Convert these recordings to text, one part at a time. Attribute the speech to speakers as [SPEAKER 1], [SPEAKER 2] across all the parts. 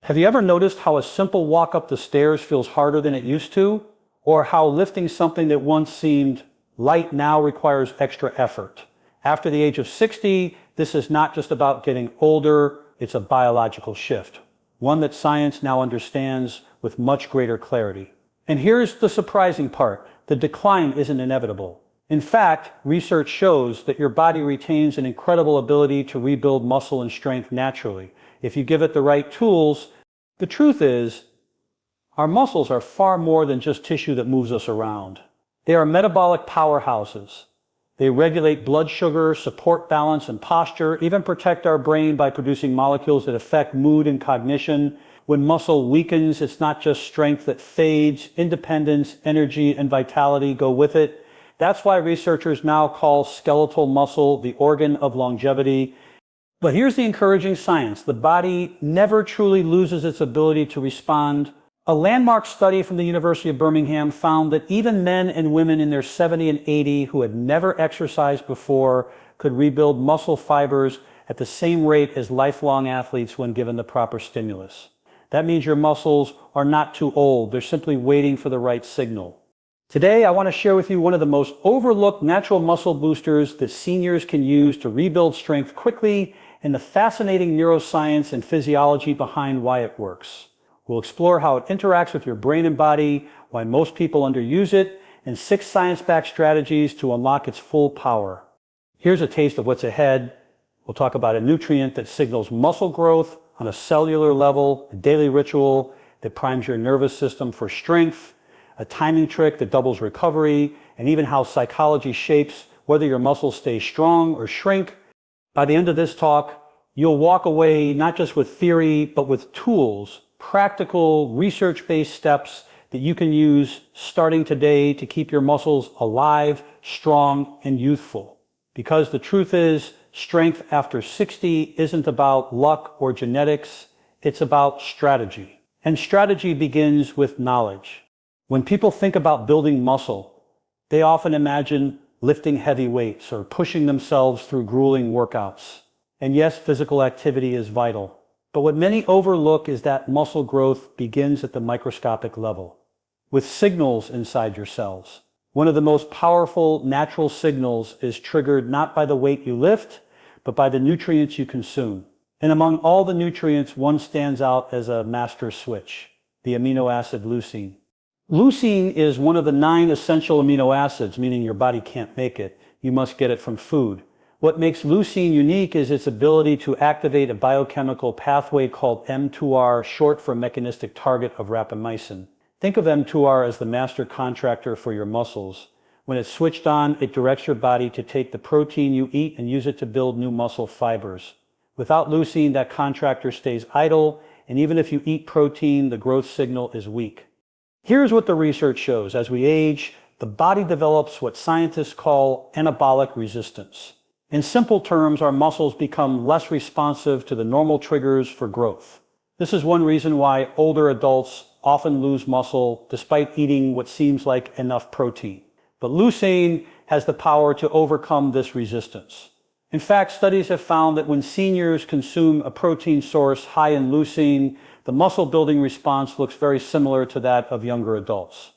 [SPEAKER 1] Have you ever noticed how a simple walk up the stairs feels harder than it used to? Or how lifting something that once seemed light now requires extra effort? After the age of 60, this is not just about getting older, it's a biological shift, one that science now understands with much greater clarity. And here's the surprising part: the decline isn't inevitable. In fact, research shows that your body retains an incredible ability to rebuild muscle and strength naturally, if you give it the right tools. The truth is, our muscles are far more than just tissue that moves us around. They are metabolic powerhouses. They regulate blood sugar, support balance and posture, even protect our brain by producing molecules that affect mood and cognition. When muscle weakens, it's not just strength that fades. Independence, energy, and vitality go with it. That's why researchers now call skeletal muscle the organ of longevity. But here's the encouraging science: the body never truly loses its ability to respond. A landmark study from the University of Birmingham found that even men and women in their 70 and 80 who had never exercised before could rebuild muscle fibers at the same rate as lifelong athletes when given the proper stimulus. That means your muscles are not too old. They're simply waiting for the right signal. Today, I want to share with you one of the most overlooked natural muscle boosters that seniors can use to rebuild strength quickly, and the fascinating neuroscience and physiology behind why it works. We'll explore how it interacts with your brain and body, why most people underuse it, and 6 science-backed strategies to unlock its full power. Here's a taste of what's ahead. We'll talk about a nutrient that signals muscle growth on a cellular level, a daily ritual that primes your nervous system for strength, a timing trick that doubles recovery, and even how psychology shapes whether your muscles stay strong or shrink. By the end of this talk, you'll walk away not just with theory, but with tools, practical, research-based steps that you can use starting today to keep your muscles alive, strong, and youthful. Because the truth is, strength after 60 isn't about luck or genetics, it's about strategy. And strategy begins with knowledge. When people think about building muscle, they often imagine lifting heavy weights or pushing themselves through grueling workouts. And yes, physical activity is vital. But what many overlook is that muscle growth begins at the microscopic level, with signals inside your cells. One of the most powerful natural signals is triggered not by the weight you lift, but by the nutrients you consume. And among all the nutrients, one stands out as a master switch: the amino acid leucine. Leucine is one of the 9 essential amino acids, meaning your body can't make it. You must get it from food. What makes leucine unique is its ability to activate a biochemical pathway called mTOR, short for mechanistic target of rapamycin. Think of mTOR as the master contractor for your muscles. When it's switched on, it directs your body to take the protein you eat and use it to build new muscle fibers. Without leucine, that contractor stays idle, and even if you eat protein, the growth signal is weak. Here's what the research shows. As we age, the body develops what scientists call anabolic resistance. In simple terms, our muscles become less responsive to the normal triggers for growth. This is one reason why older adults often lose muscle despite eating what seems like enough protein. But leucine has the power to overcome this resistance. In fact, studies have found that when seniors consume a protein source high in leucine, the muscle building response looks very similar to that of younger adults.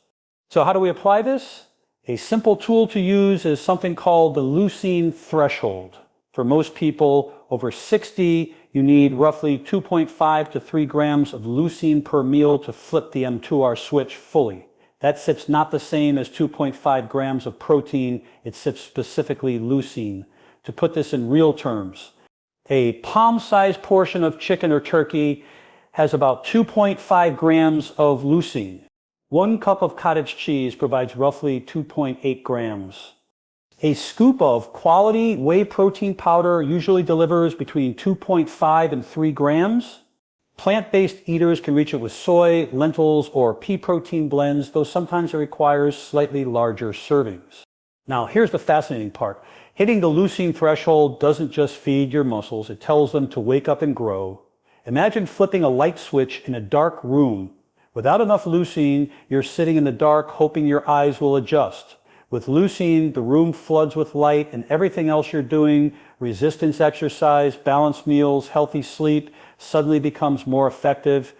[SPEAKER 1] So how do we apply this? A simple tool to use is something called the leucine threshold. For most people over 60, you need roughly 2.5 to 3 grams of leucine per meal to flip the mTOR switch fully. That sip's not the same as 2.5 grams of protein, it sips specifically leucine. To put this in real terms, a palm-sized portion of chicken or turkey has about 2.5 grams of leucine. 1 cup of cottage cheese provides roughly 2.8 grams. A scoop of quality whey protein powder usually delivers between 2.5 and 3 grams. Plant-based eaters can reach it with soy, lentils, or pea protein blends, though sometimes it requires slightly larger servings. Now, here's the fascinating part. Hitting the leucine threshold doesn't just feed your muscles, it tells them to wake up and grow. Imagine flipping a light switch in a dark room. Without enough leucine, you're sitting in the dark hoping your eyes will adjust. With leucine, the room floods with light, and everything else you're doing, resistance exercise, balanced meals, healthy sleep, suddenly becomes more effective.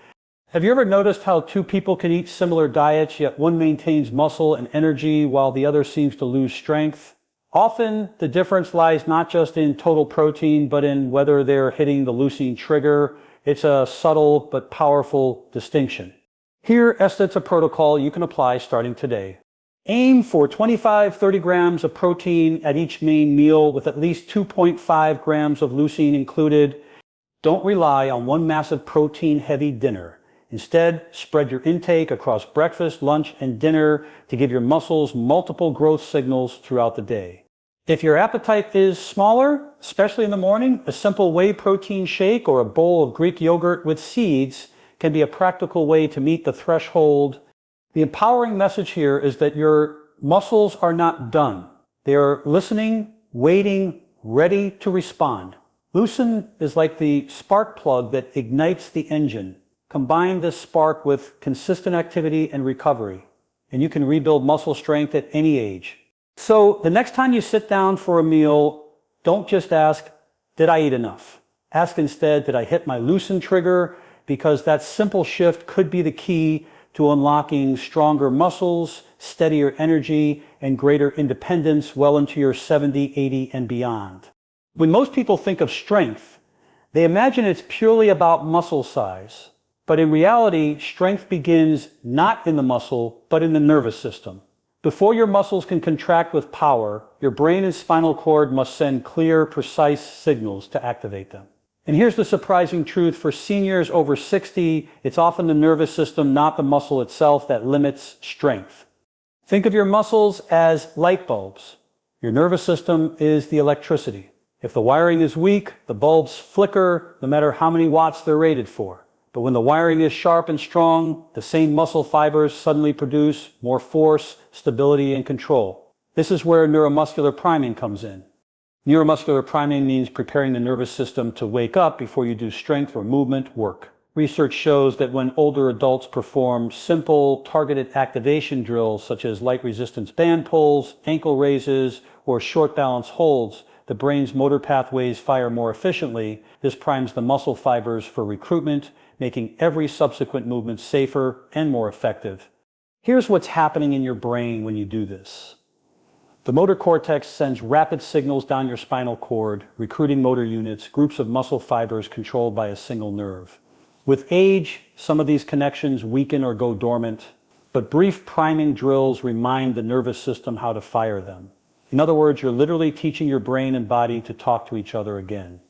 [SPEAKER 1] Have you ever noticed how two people can eat similar diets, yet one maintains muscle and energy while the other seems to lose strength? Often, the difference lies not just in total protein, but in whether they're hitting the leucine trigger. It's a subtle but powerful distinction. Here, Esthet's a protocol you can apply starting today. Aim for 25-30 grams of protein at each main meal with at least 2.5 grams of leucine included. Don't rely on one massive protein-heavy dinner. Instead, spread your intake across breakfast, lunch, and dinner to give your muscles multiple growth signals throughout the day. If your appetite is smaller, especially in the morning, a simple whey protein shake or a bowl of Greek yogurt with seeds can be a practical way to meet the threshold. The empowering message here is that your muscles are not done. They are listening, waiting, ready to respond. Leucine is like the spark plug that ignites the engine. Combine this spark with consistent activity and recovery, and you can rebuild muscle strength at any age. So the next time you sit down for a meal, don't just ask, did I eat enough? Ask instead, did I hit my leucine trigger? Because that simple shift could be the key to unlocking stronger muscles, steadier energy, and greater independence well into your 70, 80, and beyond. When most people think of strength, they imagine it's purely about muscle size. But in reality, strength begins not in the muscle, but in the nervous system. Before your muscles can contract with power, your brain and spinal cord must send clear, precise signals to activate them. And here's the surprising truth. For seniors over 60, it's often the nervous system, not the muscle itself, that limits strength. Think of your muscles as light bulbs. Your nervous system is the electricity. If the wiring is weak, the bulbs flicker no matter how many watts they're rated for. But when the wiring is sharp and strong, the same muscle fibers suddenly produce more force, stability, and control. This is where neuromuscular priming comes in. Neuromuscular priming means preparing the nervous system to wake up before you do strength or movement work. Research shows that when older adults perform simple, targeted activation drills such as light resistance band pulls, ankle raises, or short balance holds, the brain's motor pathways fire more efficiently. This primes the muscle fibers for recruitment, making every subsequent movement safer and more effective. Here's what's happening in your brain when you do this. The motor cortex sends rapid signals down your spinal cord, recruiting motor units, groups of muscle fibers controlled by a single nerve. With age, some of these connections weaken or go dormant, but brief priming drills remind the nervous system how to fire them. In other words, you're literally teaching your brain and body to talk to each other again.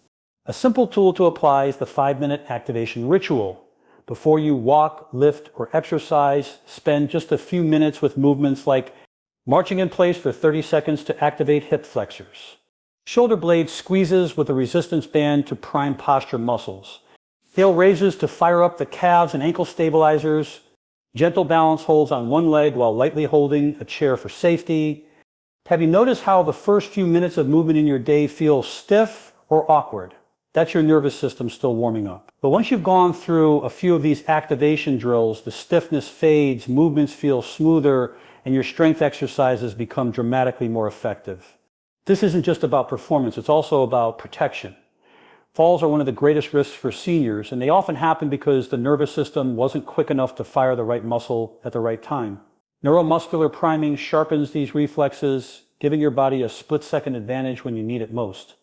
[SPEAKER 1] A simple tool to apply is the 5-minute activation ritual. Before you walk, lift, or exercise, spend just a few minutes with movements like marching in place for 30 seconds to activate hip flexors, shoulder blade squeezes with a resistance band to prime posture muscles, tail raises to fire up the calves and ankle stabilizers, gentle balance holds on one leg while lightly holding a chair for safety. Have you noticed how the first few minutes of movement in your day feel stiff or awkward? That's your nervous system still warming up. But once you've gone through a few of these activation drills, the stiffness fades, movements feel smoother, and your strength exercises become dramatically more effective. This isn't just about performance, it's also about protection. Falls are one of the greatest risks for seniors, and they often happen because the nervous system wasn't quick enough to fire the right muscle at the right time. Neuromuscular priming sharpens these reflexes, giving your body a split-second advantage when you need it most.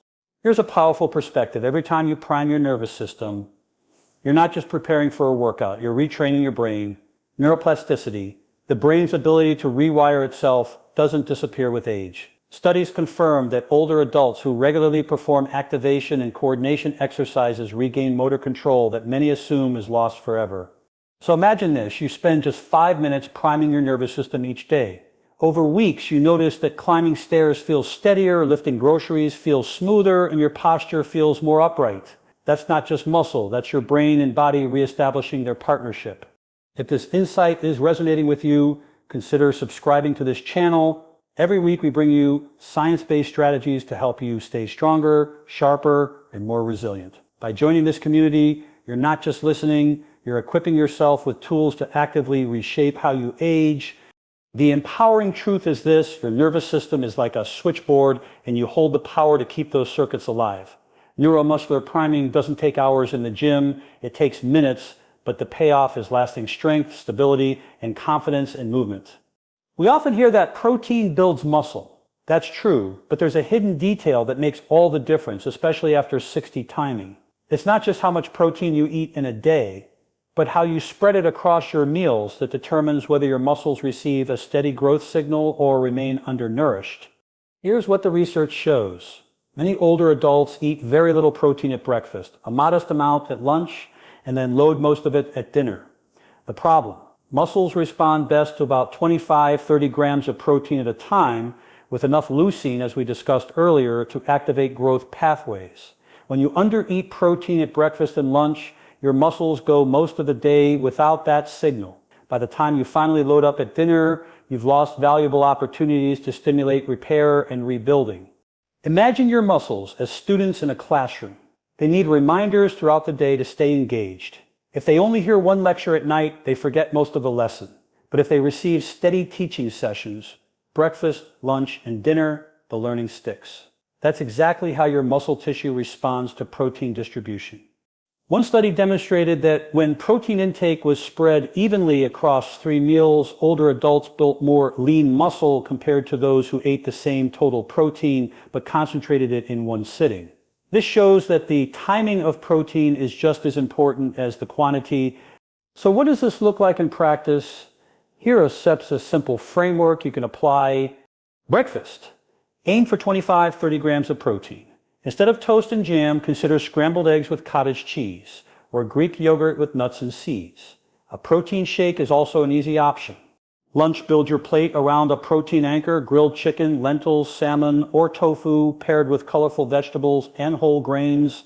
[SPEAKER 1] Here's a powerful perspective. Every time you prime your nervous system, you're not just preparing for a workout, you're retraining your brain. Neuroplasticity, the brain's ability to rewire itself, doesn't disappear with age. Studies confirm that older adults who regularly perform activation and coordination exercises regain motor control that many assume is lost forever. So imagine this, you spend just 5 minutes priming your nervous system each day. Over weeks, you notice that climbing stairs feels steadier, lifting groceries feels smoother, and your posture feels more upright. That's not just muscle, that's your brain and body reestablishing their partnership. If this insight is resonating with you, consider subscribing to this channel. Every week we bring you science-based strategies to help you stay stronger, sharper, and more resilient. By joining this community, you're not just listening, you're equipping yourself with tools to actively reshape how you age. The empowering truth is this: your nervous system is like a switchboard and you hold the power to keep those circuits alive. Neuromuscular priming doesn't take hours in the gym, it takes minutes, but the payoff is lasting strength, stability, and confidence in movement. We often hear that protein builds muscle. That's true, but there's a hidden detail that makes all the difference, especially after 60 timing. It's not just how much protein you eat in a day, but how you spread it across your meals that determines whether your muscles receive a steady growth signal or remain undernourished. Here's what the research shows. Many older adults eat very little protein at breakfast, a modest amount at lunch, and then load most of it at dinner. The problem: muscles respond best to about 25-30 grams of protein at a time, with enough leucine, as we discussed earlier, to activate growth pathways. When you undereat protein at breakfast and lunch, your muscles go most of the day without that signal. By the time you finally load up at dinner, you've lost valuable opportunities to stimulate repair and rebuilding. Imagine your muscles as students in a classroom. They need reminders throughout the day to stay engaged. If they only hear one lecture at night, they forget most of the lesson. But if they receive steady teaching sessions, breakfast, lunch, and dinner, the learning sticks. That's exactly how your muscle tissue responds to protein distribution. One study demonstrated that when protein intake was spread evenly across 3 meals, older adults built more lean muscle compared to those who ate the same total protein but concentrated it in one sitting. This shows that the timing of protein is just as important as the quantity. So what does this look like in practice? Here sets a simple framework you can apply. Breakfast. Aim for 25-30 grams of protein. Instead of toast and jam, consider scrambled eggs with cottage cheese, or Greek yogurt with nuts and seeds. A protein shake is also an easy option. Lunch, build your plate around a protein anchor: grilled chicken, lentils, salmon, or tofu, paired with colorful vegetables and whole grains.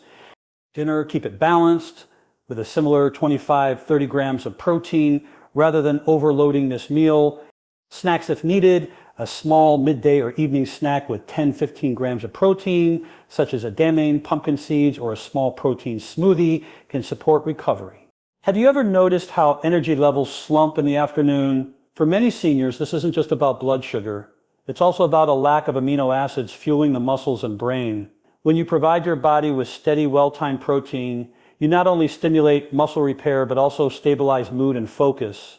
[SPEAKER 1] Dinner, keep it balanced, with a similar 25-30 grams of protein, rather than overloading this meal. Snacks if needed: a small midday or evening snack with 10-15 grams of protein, such as a damane, pumpkin seeds, or a small protein smoothie, can support recovery. Have you ever noticed how energy levels slump in the afternoon? For many seniors, this isn't just about blood sugar. It's also about a lack of amino acids fueling the muscles and brain. When you provide your body with steady, well-timed protein, you not only stimulate muscle repair, but also stabilize mood and focus.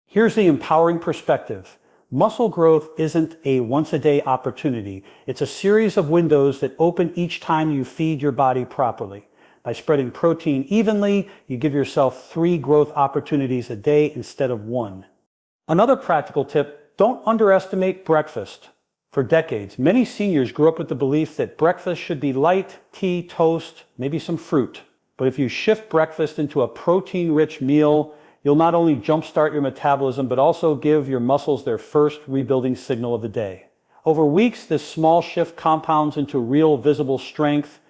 [SPEAKER 1] Here's the empowering perspective. Muscle growth isn't a once-a-day opportunity. It's a series of windows that open each time you feed your body properly. By spreading protein evenly, you give yourself 3 growth opportunities a day instead of 1. Another practical tip: don't underestimate breakfast. For decades, many seniors grew up with the belief that breakfast should be light, tea, toast, maybe some fruit. But if you shift breakfast into a protein-rich meal, you'll not only jumpstart your metabolism, but also give your muscles their first rebuilding signal of the day. Over weeks, this small shift compounds into real visible strength.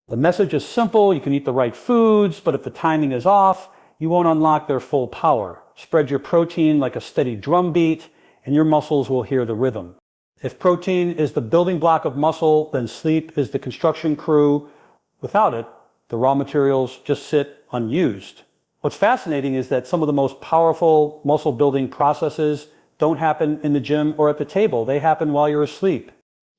[SPEAKER 1] The message is simple: you can eat the right foods, but if the timing is off, you won't unlock their full power. Spread your protein like a steady drum beat, and your muscles will hear the rhythm. If protein is the building block of muscle, then sleep is the construction crew. Without it, the raw materials just sit unused. What's fascinating is that some of the most powerful muscle building processes don't happen in the gym or at the table. They happen while you're asleep.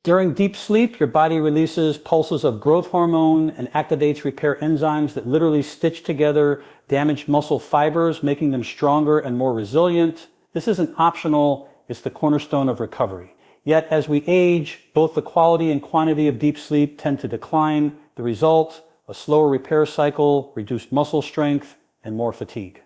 [SPEAKER 1] During deep sleep, your body releases pulses of growth hormone and activates repair enzymes that literally stitch together damaged muscle fibers, making them stronger and more resilient. This isn't optional, it's the cornerstone of recovery. Yet, as we age, both the quality and quantity of deep sleep tend to decline. The result: a slower repair cycle, reduced muscle strength, and more fatigue.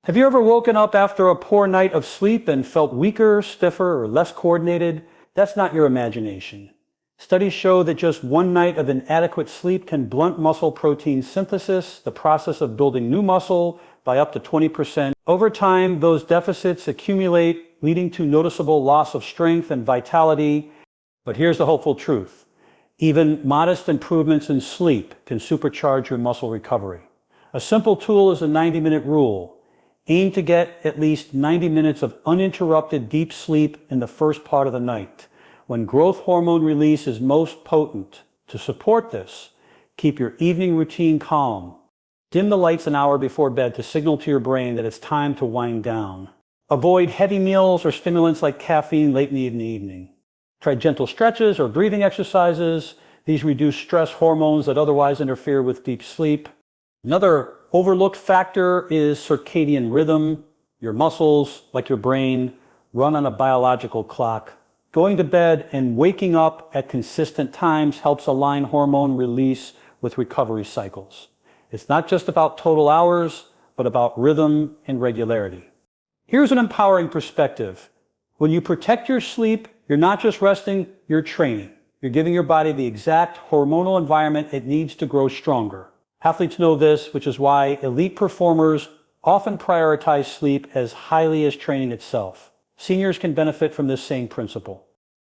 [SPEAKER 1] Have you ever woken up after a poor night of sleep and felt weaker, stiffer, or less coordinated? That's not your imagination. Studies show that just one night of inadequate sleep can blunt muscle protein synthesis, the process of building new muscle, by up to 20%. Over time, those deficits accumulate, leading to noticeable loss of strength and vitality. But here's the hopeful truth: even modest improvements in sleep can supercharge your muscle recovery. A simple tool is a 90-minute rule. Aim to get at least 90 minutes of uninterrupted deep sleep in the first part of the night, when growth hormone release is most potent. To support this, keep your evening routine calm. Dim the lights an hour before bed to signal to your brain that it's time to wind down. Avoid heavy meals or stimulants like caffeine late in the evening. Try gentle stretches or breathing exercises. These reduce stress hormones that otherwise interfere with deep sleep. Another overlooked factor is circadian rhythm. Your muscles, like your brain, run on a biological clock. Going to bed and waking up at consistent times helps align hormone release with recovery cycles. It's not just about total hours, but about rhythm and regularity. Here's an empowering perspective. When you protect your sleep, you're not just resting, you're training. You're giving your body the exact hormonal environment it needs to grow stronger. Athletes know this, which is why elite performers often prioritize sleep as highly as training itself. Seniors can benefit from this same principle.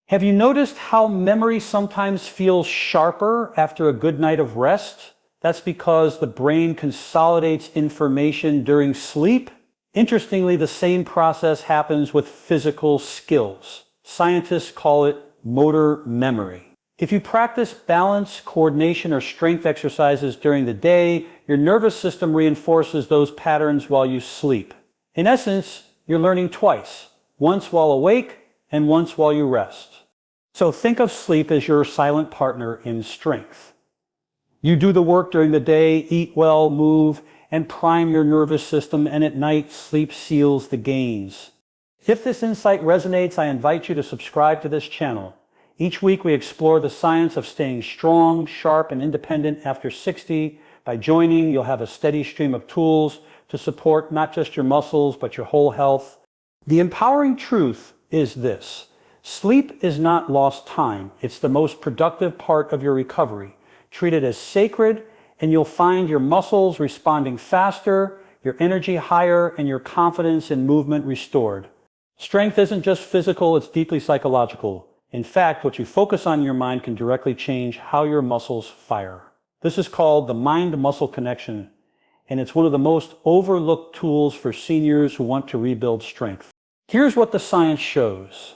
[SPEAKER 1] Have you noticed how memory sometimes feels sharper after a good night of rest? That's because the brain consolidates information during sleep. Interestingly, the same process happens with physical skills. Scientists call it motor memory. If you practice balance, coordination, or strength exercises during the day, your nervous system reinforces those patterns while you sleep. In essence, you're learning twice, once while awake and once while you rest. So think of sleep as your silent partner in strength. You do the work during the day, eat well, move, and prime your nervous system, and at night, sleep seals the gains. If this insight resonates, I invite you to subscribe to this channel. Each week we explore the science of staying strong, sharp, and independent after 60. By joining, you'll have a steady stream of tools to support not just your muscles, but your whole health. The empowering truth is this: sleep is not lost time. It's the most productive part of your recovery. Treat it as sacred, and you'll find your muscles responding faster, your energy higher, and your confidence in movement restored. Strength isn't just physical, it's deeply psychological. In fact, what you focus on in your mind can directly change how your muscles fire. This is called the mind-muscle connection, and it's one of the most overlooked tools for seniors who want to rebuild strength. Here's what the science shows.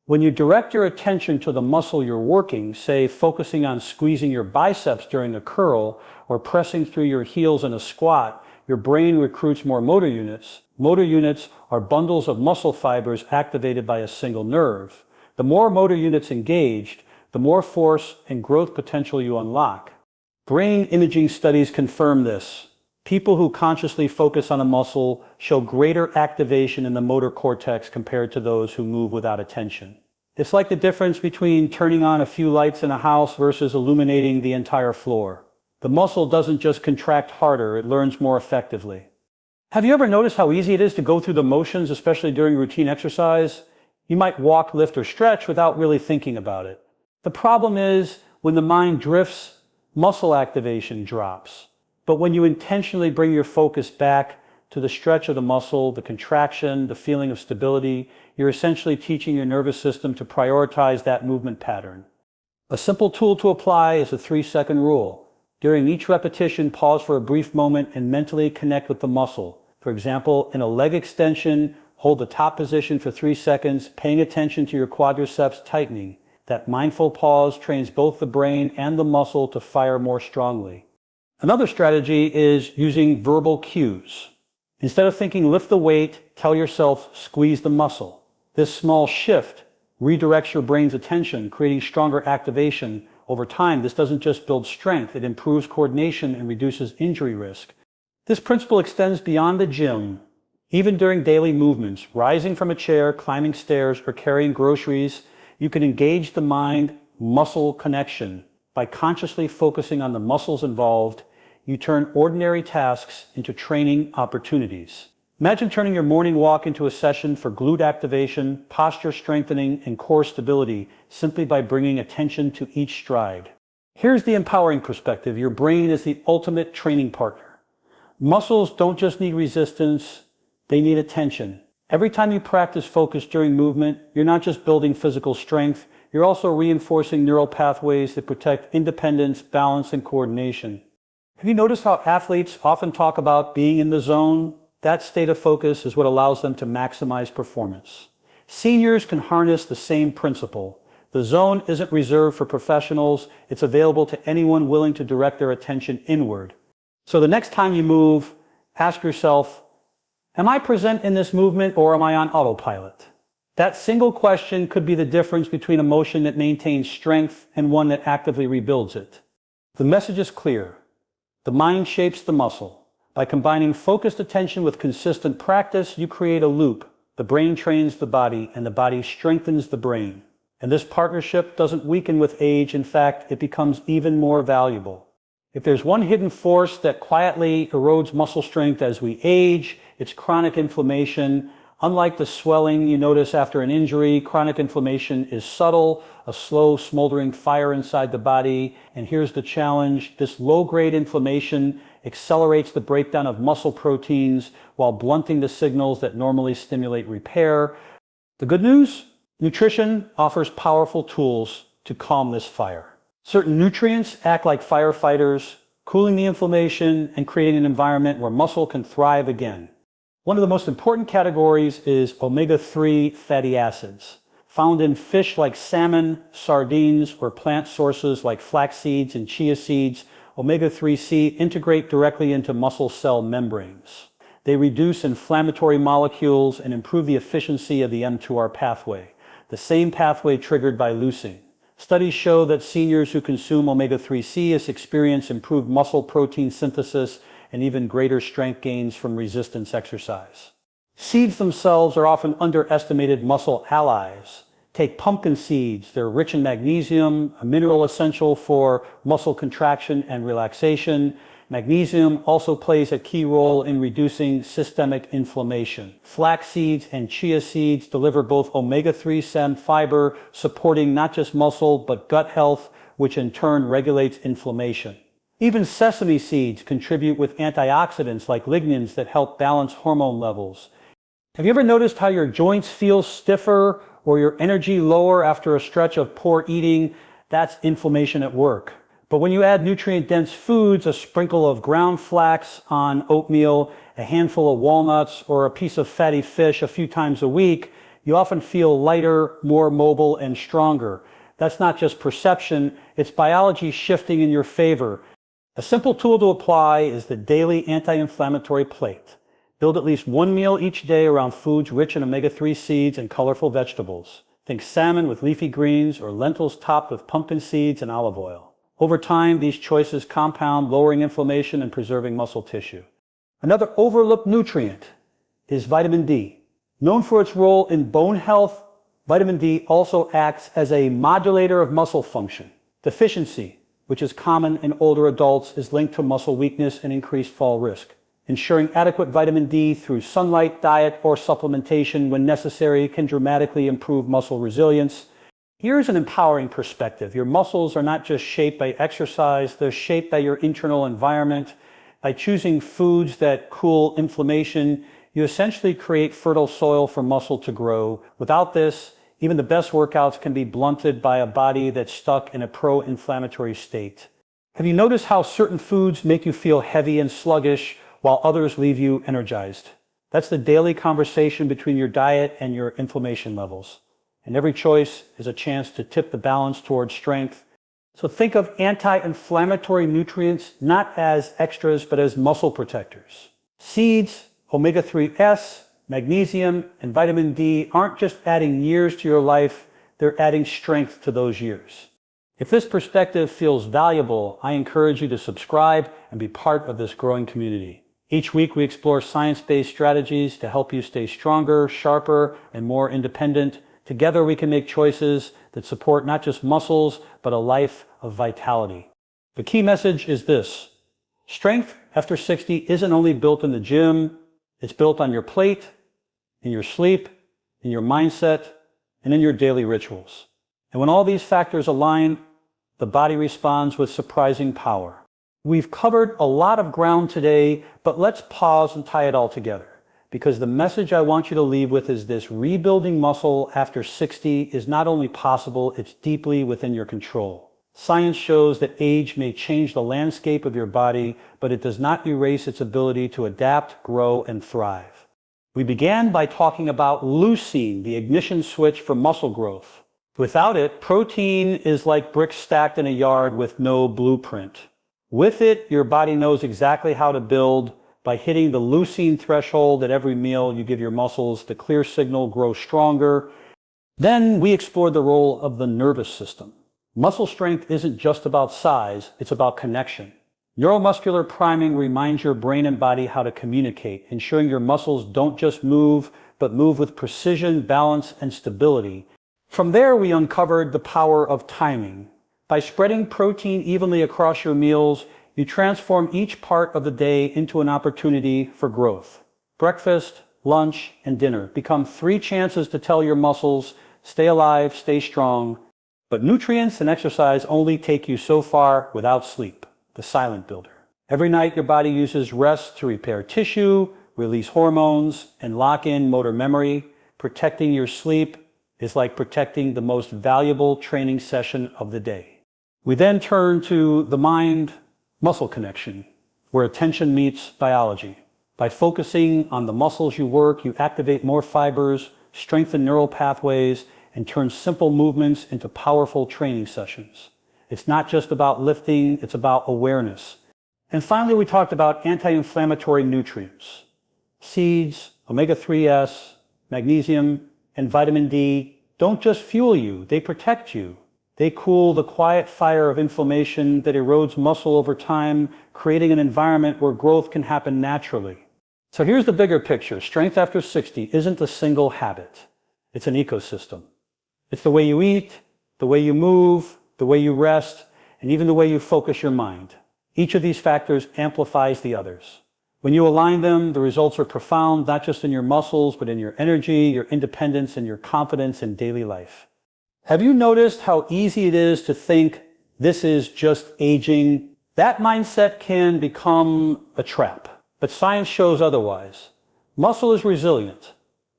[SPEAKER 1] When you direct your attention to the muscle you're working, say focusing on squeezing your biceps during a curl or pressing through your heels in a squat, your brain recruits more motor units. Motor units are bundles of muscle fibers activated by a single nerve. The more motor units engaged, the more force and growth potential you unlock. Brain imaging studies confirm this. People who consciously focus on a muscle show greater activation in the motor cortex compared to those who move without attention. It's like the difference between turning on a few lights in a house versus illuminating the entire floor. The muscle doesn't just contract harder, it learns more effectively. Have you ever noticed how easy it is to go through the motions, especially during routine exercise? You might walk, lift, or stretch without really thinking about it. The problem is, when the mind drifts, muscle activation drops. But when you intentionally bring your focus back to the stretch of the muscle, the contraction, the feeling of stability, you're essentially teaching your nervous system to prioritize that movement pattern. A simple tool to apply is the 3-second rule. During each repetition, pause for a brief moment and mentally connect with the muscle. For example, in a leg extension, hold the top position for 3 seconds, paying attention to your quadriceps tightening. That mindful pause trains both the brain and the muscle to fire more strongly. Another strategy is using verbal cues. Instead of thinking lift the weight, tell yourself squeeze the muscle. This small shift redirects your brain's attention, creating stronger activation. Over time, this doesn't just build strength, it improves coordination and reduces injury risk. This principle extends beyond the gym. Even during daily movements, rising from a chair, climbing stairs, or carrying groceries, you can engage the mind-muscle connection. By consciously focusing on the muscles involved, you turn ordinary tasks into training opportunities. Imagine turning your morning walk into a session for glute activation, posture strengthening, and core stability simply by bringing attention to each stride. Here's the empowering perspective. Your brain is the ultimate training partner. Muscles don't just need resistance, they need attention. Every time you practice focus during movement, you're not just building physical strength, you're also reinforcing neural pathways that protect independence, balance, and coordination. Have you noticed how athletes often talk about being in the zone? That state of focus is what allows them to maximize performance. Seniors can harness the same principle. The zone isn't reserved for professionals, it's available to anyone willing to direct their attention inward. So the next time you move, ask yourself, am I present in this movement or am I on autopilot? That single question could be the difference between a motion that maintains strength and one that actively rebuilds it. The message is clear. The mind shapes the muscle. By combining focused attention with consistent practice, you create a loop. The brain trains the body, and the body strengthens the brain. And this partnership doesn't weaken with age. In fact, it becomes even more valuable. If there's one hidden force that quietly erodes muscle strength as we age, it's chronic inflammation. Unlike the swelling you notice after an injury, chronic inflammation is subtle, a slow, smoldering fire inside the body. And here's the challenge. This low-grade inflammation accelerates the breakdown of muscle proteins while blunting the signals that normally stimulate repair. The good news? Nutrition offers powerful tools to calm this fire. Certain nutrients act like firefighters, cooling the inflammation and creating an environment where muscle can thrive again. One of the most important categories is omega-3 fatty acids, found in fish like salmon, sardines, or plant sources like flax seeds and chia seeds. Omega-3C integrate directly into muscle cell membranes. They reduce inflammatory molecules and improve the efficiency of the mTOR pathway, the same pathway triggered by leucine. Studies show that seniors who consume omega-3C experience improved muscle protein synthesis and even greater strength gains from resistance exercise. Seeds themselves are often underestimated muscle allies. Take pumpkin seeds. They're rich in magnesium, a mineral essential for muscle contraction and relaxation. Magnesium also plays a key role in reducing systemic inflammation. Flax seeds and chia seeds deliver both omega-3 stem fiber, supporting not just muscle but gut health, which in turn regulates inflammation. Even sesame seeds contribute with antioxidants like lignans that help balance hormone levels. Have you ever noticed how your joints feel stiffer or your energy lower after a stretch of poor eating? That's inflammation at work. But when you add nutrient-dense foods, a sprinkle of ground flax on oatmeal, a handful of walnuts, or a piece of fatty fish a few times a week, you often feel lighter, more mobile, and stronger. That's not just perception, it's biology shifting in your favor. A simple tool to apply is the daily anti-inflammatory plate. Build at least one meal each day around foods rich in omega-3 seeds and colorful vegetables. Think salmon with leafy greens or lentils topped with pumpkin seeds and olive oil. Over time, these choices compound, lowering inflammation and preserving muscle tissue. Another overlooked nutrient is vitamin D. Known for its role in bone health, vitamin D also acts as a modulator of muscle function. Deficiency, which is common in older adults, is linked to muscle weakness and increased fall risk. Ensuring adequate vitamin D through sunlight, diet, or supplementation when necessary can dramatically improve muscle resilience. Here's an empowering perspective. Your muscles are not just shaped by exercise, they're shaped by your internal environment. By choosing foods that cool inflammation, you essentially create fertile soil for muscle to grow. Without this, even the best workouts can be blunted by a body that's stuck in a pro-inflammatory state. Have you noticed how certain foods make you feel heavy and sluggish while others leave you energized? That's the daily conversation between your diet and your inflammation levels. And every choice is a chance to tip the balance towards strength. So think of anti-inflammatory nutrients not as extras but as muscle protectors. Seeds, omega-3s, magnesium, and vitamin D aren't just adding years to your life, they're adding strength to those years. If this perspective feels valuable, I encourage you to subscribe and be part of this growing community. Each week we explore science-based strategies to help you stay stronger, sharper, and more independent. Together we can make choices that support not just muscles, but a life of vitality. The key message is this: strength after 60 isn't only built in the gym, it's built on your plate, in your sleep, in your mindset, and in your daily rituals. And when all these factors align, the body responds with surprising power. We've covered a lot of ground today, but let's pause and tie it all together. Because the message I want you to leave with is this: rebuilding muscle after 60 is not only possible, it's deeply within your control. Science shows that age may change the landscape of your body, but it does not erase its ability to adapt, grow, and thrive. We began by talking about leucine, the ignition switch for muscle growth. Without it, protein is like bricks stacked in a yard with no blueprint. With it, your body knows exactly how to build. By hitting the leucine threshold at every meal, you give your muscles the clear signal: grow stronger. Then we explored the role of the nervous system. Muscle strength isn't just about size, it's about connection. Neuromuscular priming reminds your brain and body how to communicate, ensuring your muscles don't just move, but move with precision, balance, and stability. From there, we uncovered the power of timing. By spreading protein evenly across your meals, you transform each part of the day into an opportunity for growth. Breakfast, lunch, and dinner become 3 chances to tell your muscles, stay alive, stay strong. But nutrients and exercise only take you so far without sleep, the silent builder. Every night your body uses rest to repair tissue, release hormones, and lock in motor memory. Protecting your sleep is like protecting the most valuable training session of the day. We then turn to the mind-muscle connection, where attention meets biology. By focusing on the muscles you work, you activate more fibers, strengthen neural pathways, and turn simple movements into powerful training sessions. It's not just about lifting, it's about awareness. And finally, we talked about anti-inflammatory nutrients. Seeds, omega-3s, magnesium, and vitamin D don't just fuel you, they protect you. They cool the quiet fire of inflammation that erodes muscle over time, creating an environment where growth can happen naturally. So here's the bigger picture. Strength after 60 isn't a single habit. It's an ecosystem. It's the way you eat, the way you move, the way you rest, and even the way you focus your mind. Each of these factors amplifies the others. When you align them, the results are profound, not just in your muscles, but in your energy, your independence, and your confidence in daily life. Have you noticed how easy it is to think this is just aging? That mindset can become a trap, but science shows otherwise. Muscle is resilient.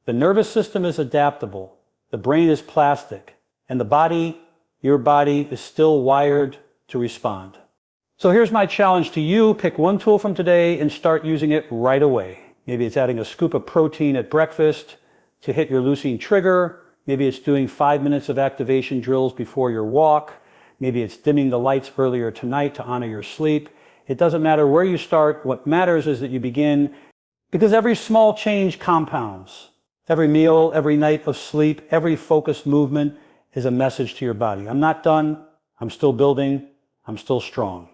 [SPEAKER 1] The nervous system is adaptable. The brain is plastic. And the body, your body, is still wired to respond. So here's my challenge to you. Pick one tool from today and start using it right away. Maybe it's adding a scoop of protein at breakfast to hit your leucine trigger. Maybe it's doing 5 minutes of activation drills before your walk. Maybe it's dimming the lights earlier tonight to honor your sleep. It doesn't matter where you start. What matters is that you begin, because every small change compounds. Every meal, every night of sleep, every focused movement is a message to your body. I'm not done. I'm still building. I'm still strong.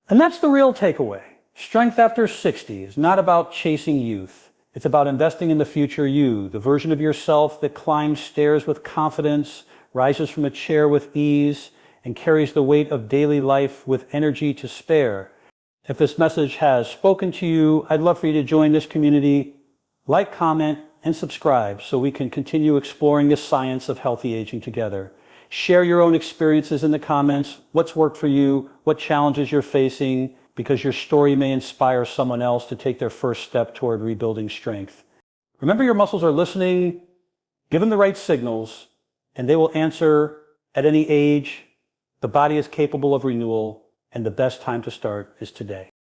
[SPEAKER 1] And that's the real takeaway. Strength after 60 is not about chasing youth. It's about investing in the future you, the version of yourself that climbs stairs with confidence, rises from a chair with ease, and carries the weight of daily life with energy to spare. If this message has spoken to you, I'd love for you to join this community. Like, comment, and subscribe so we can continue exploring the science of healthy aging together. Share your own experiences in the comments. What's worked for you? What challenges you're facing? Because your story may inspire someone else to take their first step toward rebuilding strength. Remember, your muscles are listening. Give them the right signals, and they will answer at any age. The body is capable of renewal, and the best time to start is today.